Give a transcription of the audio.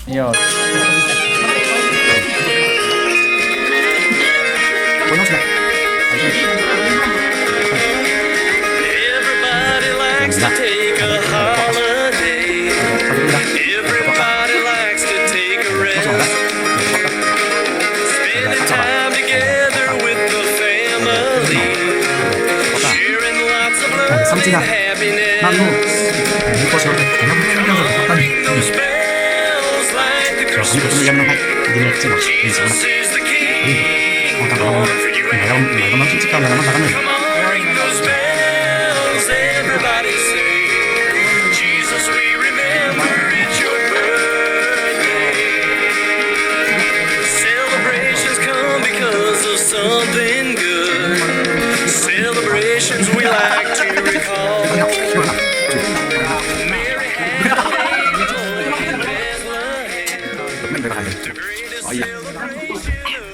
Iya. Everybody likes to take a holiday. Everybody likes to take a rest. Spending time together with the family. Sharing lots of love and happiness. Ring those bells like the Christmas tree. Jesus is the King. Born for you and me. Come on, ring those bells. Everybody say, Jesus, we remember it's your birthday. Celebrations come because of something good. Celebrations we like to recall. Mary had an angel in Bethlehem. The greatest celebration